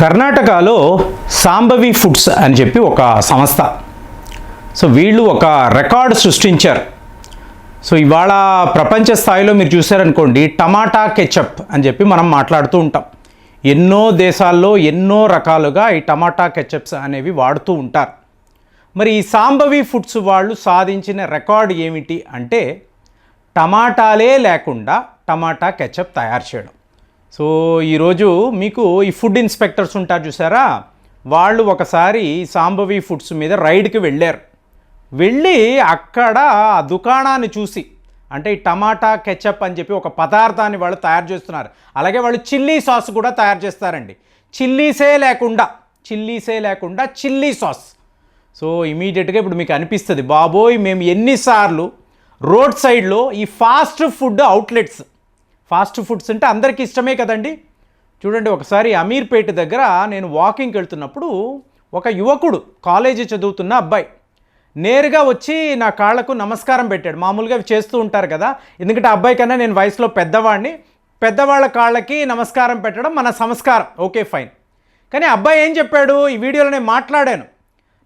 కర్ణాటకలో సాంబవి ఫుడ్స్ అని చెప్పి ఒక సంస్థ. సో వీళ్ళు ఒక రికార్డ్ సృష్టించారు. సో ఇవాళ ప్రపంచ స్థాయిలో మీరు చూసారనుకోండి, టమాటా కెచప్ అని చెప్పి మనం మాట్లాడుతూ ఉంటాం. ఎన్నో దేశాల్లో ఎన్నో రకాలుగా ఈ టమాటా కెచప్స్ అనేవి వాడుతూ ఉంటారు. మరి ఈ సాంబవి ఫుడ్స్ వాళ్ళు సాధించిన రికార్డ్ ఏమిటి అంటే టమాటాలే లేకుండా టమాటా కెచప్ తయారు చేయడం. సో ఈరోజు మీకు ఈ ఫుడ్ ఇన్స్పెక్టర్స్ ఉంటారు చూసారా, వాళ్ళు ఒకసారి సాంబవి ఫుడ్స్ మీద రైడ్కి వెళ్ళారు. వెళ్ళి అక్కడ ఆ దుకాణాన్ని చూసి, అంటే ఈ టమాటా కెచప్ అని చెప్పి ఒక పదార్థాన్ని వాళ్ళు తయారు చేస్తున్నారు. అలాగే వాళ్ళు చిల్లీ సాస్ కూడా తయారు చేస్తారండి. చిల్లీసే లేకుండా చిల్లీ సాస్. సో ఇమీడియట్గా ఇప్పుడు మీకు అనిపిస్తుంది, బాబోయ్ మేము ఎన్నిసార్లు రోడ్ సైడ్లో ఈ ఫాస్ట్ ఫుడ్స్ అంటే అందరికీ ఇష్టమే కదండి. చూడండి, ఒకసారి అమీర్పేట దగ్గర నేను వాకింగ్కి వెళ్తున్నప్పుడు ఒక యువకుడు, కాలేజీ చదువుతున్న అబ్బాయి, నేరుగా వచ్చి నా కాళ్ళకు నమస్కారం పెట్టాడు. మామూలుగా చేస్తూ ఉంటారు కదా, ఎందుకంటే అబ్బాయి కన్నా నేను వయసులో పెద్దవాడిని, పెద్దవాళ్ళ కాళ్ళకి నమస్కారం పెట్టడం మన సంస్కారం, ఓకే ఫైన్. కానీ అబ్బాయి ఏం చెప్పాడు, ఈ వీడియోలో నేను మాట్లాడాను,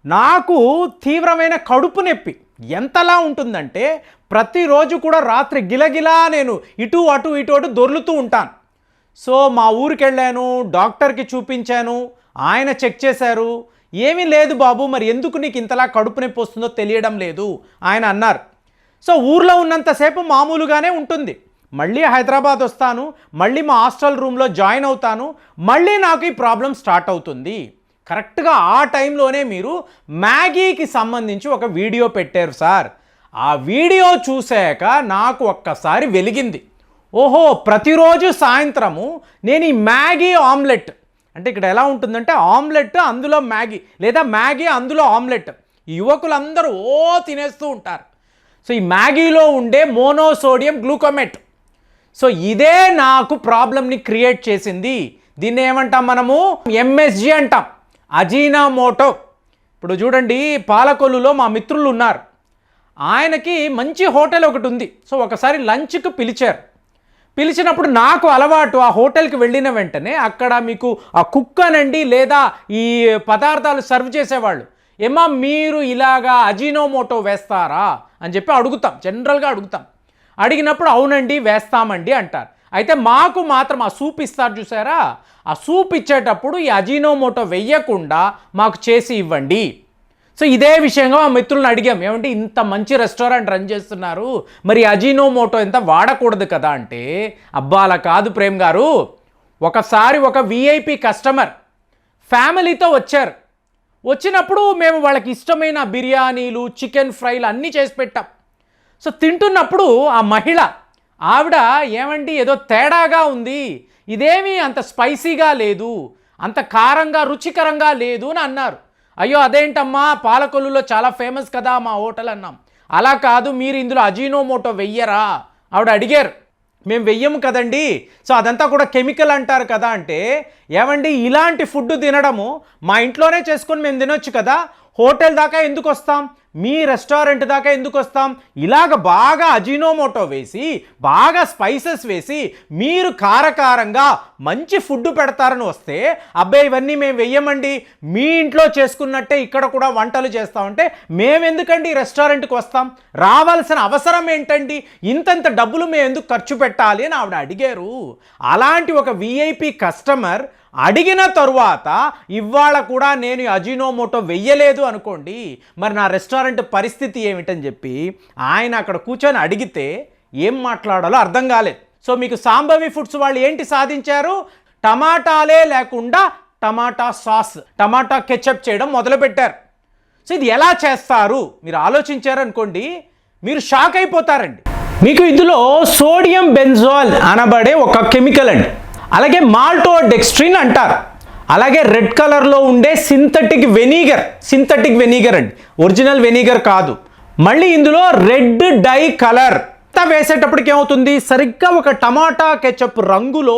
నాకు తీవ్రమైన కడుపు నొప్పి ఎంతలా ఉంటుందంటే ప్రతిరోజు కూడా రాత్రి గిలగిలా నేను ఇటు అటు దొర్లుతూ ఉంటాను. సో మా ఊరికి వెళ్ళాను, డాక్టర్కి చూపించాను, ఆయన చెక్ చేశారు, ఏమీ లేదు బాబు, మరి ఎందుకు నీకు ఇంతలా కడుపు నొప్పి వస్తుందో తెలియడం లేదు ఆయన అన్నారు. సో ఊర్లో ఉన్నంతసేపు మామూలుగానే ఉంటుంది, మళ్ళీ హైదరాబాద్ వస్తాను, మళ్ళీ మా హాస్టల్ రూమ్లో జాయిన్ అవుతాను, మళ్ళీ నాకు ఈ ప్రాబ్లం స్టార్ట్ అవుతుంది. కరెక్ట్గా ఆ టైంలోనే మీరు మ్యాగీకి సంబంధించి ఒక వీడియో పెట్టారు సార్. ఆ వీడియో చూశాక నాకు ఒక్కసారి వెలిగింది. ఓహో, ప్రతిరోజు సాయంత్రము నేను ఈ మ్యాగీ ఆమ్లెట్, అంటే ఇక్కడ ఎలా ఉంటుందంటే ఆమ్లెట్ అందులో మ్యాగీ, లేదా మ్యాగీ అందులో ఆమ్లెట్, ఈ యువకులందరూ తినేస్తూ ఉంటారు. సో ఈ మ్యాగీలో ఉండే మోనోసోడియం గ్లూకోమేట్, సో ఇదే నాకు ప్రాబ్లమ్ని క్రియేట్ చేసింది. దీన్ని ఏమంటాం మనము, ఎంఎస్జి అంటాం, అజీనామోటో. ఇప్పుడు చూడండి, పాలకొల్లులో మా మిత్రులు ఉన్నారు, ఆయనకి మంచి హోటల్ ఒకటి ఉంది. సో ఒకసారి లంచ్కి పిలిచినప్పుడు నాకు అలవాటు, ఆ హోటల్కి వెళ్ళిన వెంటనే అక్కడ మీకు ఆ కుక్ అనండి, లేదా ఈ పదార్థాలు సర్వ్ చేసేవాళ్ళు, ఏమా మీరు ఇలాగా అజీనోమోటో వేస్తారా అని చెప్పి అడుగుతాం, జనరల్గా అడుగుతాం. అడిగినప్పుడు అవునండి వేస్తామండి అంటారు. అయితే మాకు మాత్రం ఆ సూప్ ఇస్తారు చూసారా, ఆ సూప్ ఇచ్చేటప్పుడు ఈ అజీనోమోటో వెయ్యకుండా మాకు చేసి ఇవ్వండి. సో ఇదే విషయంగా మా మిత్రులను అడిగాం, ఏమంటే ఇంత మంచి రెస్టారెంట్ రన్ చేస్తున్నారు, మరి అజీనోమోటో ఎంత వాడకూడదు కదా అంటే, అబ్బా అలా కాదు ప్రేమ్ గారు, ఒకసారి ఒక విఐపి కస్టమర్ ఫ్యామిలీతో వచ్చారు. వచ్చినప్పుడు మేము వాళ్ళకి ఇష్టమైన బిర్యానీలు, చికెన్ ఫ్రైలు అన్నీ చేసి పెట్టాం. సో తింటున్నప్పుడు ఆ మహిళ, ఆవిడ ఏమండి ఏదో తేడాగా ఉంది, ఇదేమీ అంత స్పైసీగా లేదు, అంత కారంగా రుచికరంగా లేదు అని అన్నారు. అయ్యో అదేంటమ్మా, పాలకొల్లులో చాలా ఫేమస్ కదా మా హోటల్ అన్నాం. అలా కాదు, మీరు ఇందులో అజీనోమోటో వెయ్యరా ఆవిడ అడిగారు. మేము వెయ్యము కదండి, సో అదంతా కూడా కెమికల్ అంటారు కదా అంటే, ఏమండి ఇలాంటి ఫుడ్ తినడము మా ఇంట్లోనే చేసుకొని మేము తినొచ్చు కదా, హోటల్ దాకా ఎందుకు వస్తాం, మీ రెస్టారెంట్ దాకా ఎందుకు వస్తాం, ఇలాగ బాగా అజీనోమోటో వేసి, బాగా స్పైసెస్ వేసి మీరు కారకారంగా మంచి ఫుడ్ పెడతారని వస్తే, అబ్బాయి ఇవన్నీ మేము వెయ్యమండి, మీ ఇంట్లో చేసుకున్నట్టే ఇక్కడ కూడా వంటలు చేస్తామంటే మేమెందుకండి రెస్టారెంట్కి వస్తాం, రావాల్సిన అవసరం ఏంటండి, ఇంతంత డబ్బులు మేము ఎందుకు ఖర్చు పెట్టాలి అని ఆవిడ అడిగారు. అలాంటి ఒక విఐపి కస్టమర్ అడిగిన తరువాత ఇవాళ కూడా నేను అజీనోమోటో వెయ్యలేదు అనుకోండి, మరి నా రెస్టారెంట్ పరిస్థితి ఏమిటని చెప్పి ఆయన అక్కడ కూర్చొని అడిగితే ఏం మాట్లాడాలో అర్థం కాలేదు. సో మీకు సాంబవి ఫుడ్స్ వాళ్ళు ఏంటి సాధించారు, టమాటాలే లేకుండా టమాటా సాస్, టమాటా కెచప్ చేయడం మొదలుపెట్టారు. సో ఇది ఎలా చేస్తారు మీరు ఆలోచించారనుకోండి, మీరు షాక్ అయిపోతారండి. మీకు ఇందులో సోడియం బెంజోల్ అనబడే ఒక కెమికల్ అండి, అలాగే మాల్టోడెక్స్ట్రిన్ అంటారు, అలాగే రెడ్ కలర్లో ఉండే సింథటిక్ వెనిగర్ అండి, ఒరిజినల్ వెనిగర్ కాదు. మళ్ళీ ఇందులో రెడ్ డై కలర్ వేసేటప్పటికి ఏమవుతుంది, సరిగ్గా ఒక టమాటా కెచప్ రంగులో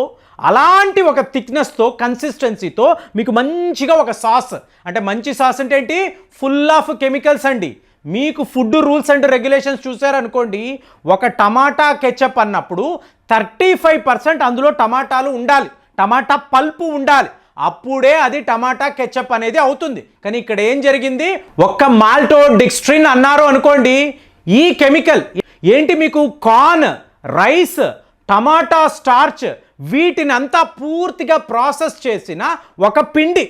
అలాంటి ఒక థిక్నెస్తో, కన్సిస్టెన్సీతో మీకు మంచిగా ఒక సాస్, అంటే మంచి సాస్ అంటే ఏంటి, ఫుల్ ఆఫ్ కెమికల్స్ అండి. మీకు ఫుడ్ రూల్స్ అండ్ రెగ్యులేషన్స్ చూసారనుకోండి, ఒక టమాటా కెచప్ అన్నప్పుడు 35% అందులో టమాటాలు ఉండాలి, టమాటా పల్పు ఉండాలి. అప్పుడే అది టమాటా కెచప్ అనేది అవుతుంది. కానీ ఇక్కడ ఏం జరిగింది, ఒక్క మాల్టోడిస్ట్రిన్ అన్నారు అనుకోండి, ఈ కెమికల్ ఏంటి, మీకు కార్న్, రైస్, టమాటా స్టార్చ్ వీటిని అంతా పూర్తిగా ప్రాసెస్ చేసిన ఒక పిండి,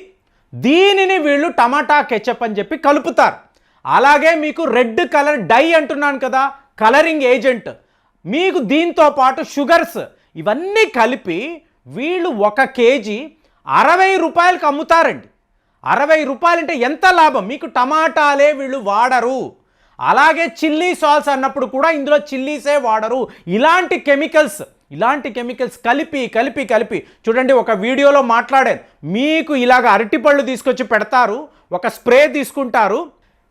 దీనిని వీళ్ళు టమాటా కెచప్ అని చెప్పి కలుపుతారు. అలాగే మీకు రెడ్ కలర్ డై అంటున్నాను కదా, కలరింగ్ ఏజెంట్, మీకు దీంతో పాటు షుగర్స్ ఇవన్నీ కలిపి వీళ్ళు 1 కేజీ 60 రూపాయలకు అమ్ముతారండి. 60 రూపాయలు అంటే ఎంత లాభం, మీకు టమాటాలే వీళ్ళు వాడరు. అలాగే చిల్లీ సాల్స్ అన్నప్పుడు కూడా ఇందులో చిల్లీసే వాడరు. ఇలాంటి కెమికల్స్ కలిపి చూడండి, ఒక వీడియోలో మాట్లాడాను, మీకు ఇలాగ అరటిపళ్ళు తీసుకొచ్చి పెడతారు, ఒక స్ప్రే తీసుకుంటారు,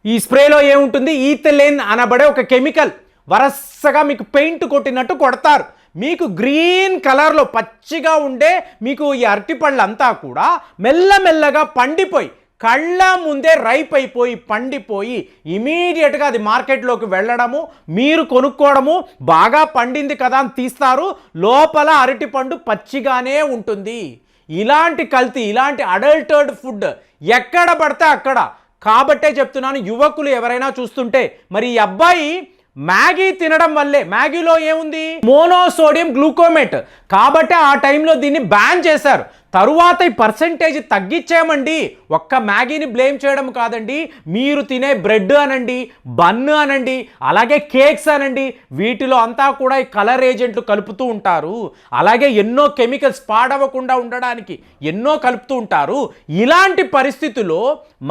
ఈ స్ప్రేలో ఏముంటుంది, ఈథిలిన్ అనబడే ఒక కెమికల్ వరసగా మీకు పెయింట్ కొట్టినట్టు కొడతారు. మీకు గ్రీన్ కలర్లో పచ్చిగా ఉండే మీకు ఈ అరటిపళ్ళంతా కూడా మెల్లమెల్లగా పండిపోయి కళ్ళ ముందే రైప్ అయిపోయి పండిపోయి ఇమీడియట్గా అది మార్కెట్లోకి వెళ్ళడము, మీరు కొనుక్కోవడము, బాగా పండింది కదా అని తీస్తారు, లోపల అరటిపండు పచ్చిగానే ఉంటుంది. ఇలాంటి కల్తీ, ఇలాంటి అడల్టర్డ్ ఫుడ్ ఎక్కడ పడితే అక్కడ. కాబట్టే చెప్తున్నాను, యువకులు ఎవరైనా చూస్తుంటే, మరి ఈ అబ్బాయి మ్యాగీ తినడం వల్లే, మ్యాగీలో ఏముంది, మోనోసోడియం గ్లూకోమేట్, కాబట్టి ఆ టైంలో దీన్ని బ్యాన్ చేశారు. తరువాత ఈ పర్సెంటేజ్ తగ్గించేయమండి. ఒక్క మ్యాగీని బ్లేమ్ చేయడం కాదండి, మీరు తినే బ్రెడ్ అనండి, బన్ అనండి, అలాగే కేక్స్ అనండి, వీటిలో అంతా కూడా ఈ కలర్ ఏజెంట్లు కలుపుతూ ఉంటారు. అలాగే ఎన్నో కెమికల్స్ పాడవకుండా ఉండడానికి ఎన్నో కలుపుతూ ఉంటారు. ఇలాంటి పరిస్థితుల్లో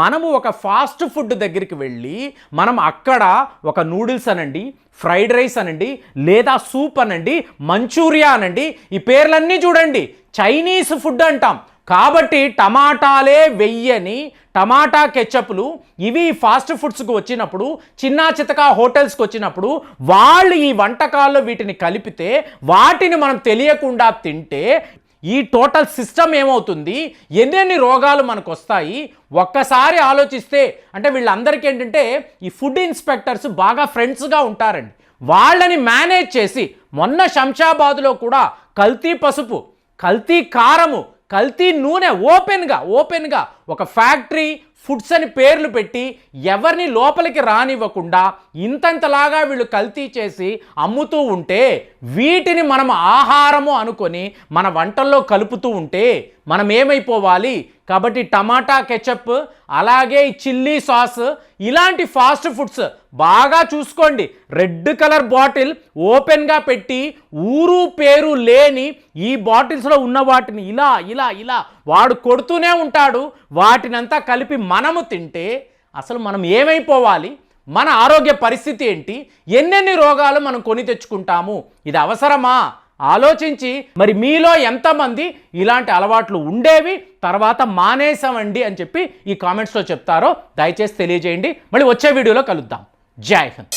మనము ఒక ఫాస్ట్ ఫుడ్ దగ్గరికి వెళ్ళి మనం అక్కడ ఒక నూడిల్స్ అనండి, ఫ్రైడ్ రైస్ అనండి, లేదా సూప్ అనండి, మంచూరియా అనండి, ఈ పేర్లన్నీ చూడండి చైనీస్ ఫుడ్ అంటాం. కాబట్టి టమాటాలే వెయ్యని టమాటా కెచప్లు ఇవి ఫాస్ట్ ఫుడ్స్కి వచ్చినప్పుడు, చిన్నా చితకా హోటల్స్కి వచ్చినప్పుడు వాళ్ళు ఈ వంటకాల్లో వీటిని కలిపితే, వాటిని మనం తెలియకుండా తింటే ఈ టోటల్ సిస్టమ్ ఏమవుతుంది, ఎన్నెన్ని రోగాలు మనకు వస్తాయి ఒక్కసారి ఆలోచిస్తే. అంటే వీళ్ళందరికీ ఏంటంటే ఈ ఫుడ్ ఇన్స్పెక్టర్స్ బాగా ఫ్రెండ్స్గా ఉంటారండి, వాళ్ళని మేనేజ్ చేసి మొన్న శంషాబాద్లో కూడా కల్తీ పసుపు, కల్తీ కారము, కల్తీ నూనె ఓపెన్గా ఒక ఫ్యాక్టరీ ఫుడ్స్ అని పేర్లు పెట్టి ఎవరిని లోపలికి రానివ్వకుండా ఇంతంతలాగా వీళ్ళు కల్తీ చేసి అమ్ముతూ ఉంటే, వీటిని మనం ఆహారము అనుకొని మన వంటల్లో కలుపుతూ ఉంటే మనం ఏమైపోవాలి. కాబట్టి టమాటా కెచప్, అలాగే ఈ చిల్లీ సాస్, ఇలాంటి ఫాస్ట్ ఫుడ్స్ బాగా చూసుకోండి. రెడ్ కలర్ బాటిల్ ఓపెన్గా పెట్టి ఊరు పేరు లేని ఈ బాటిల్స్లో ఉన్న వాటిని ఇలా వాడు కొడుతూనే ఉంటాడు. వాటినంతా కలిపి మనము తింటే అసలు మనం ఏమైపోవాలి, మన ఆరోగ్య పరిస్థితి ఏంటి, ఎన్నెన్ని రోగాలు మనం కొని తెచ్చుకుంటాము. ఇది అవసరమా ఆలోచించి, మరి మీలో ఎంతమంది ఇలాంటి అలవాట్లు ఉండేవి తర్వాత మానేసామండి అని చెప్పి ఈ కామెంట్స్లో చెప్తారో దయచేసి తెలియజేయండి. మళ్ళీ వచ్చే వీడియోలో కలుద్దాం. జై హింద్.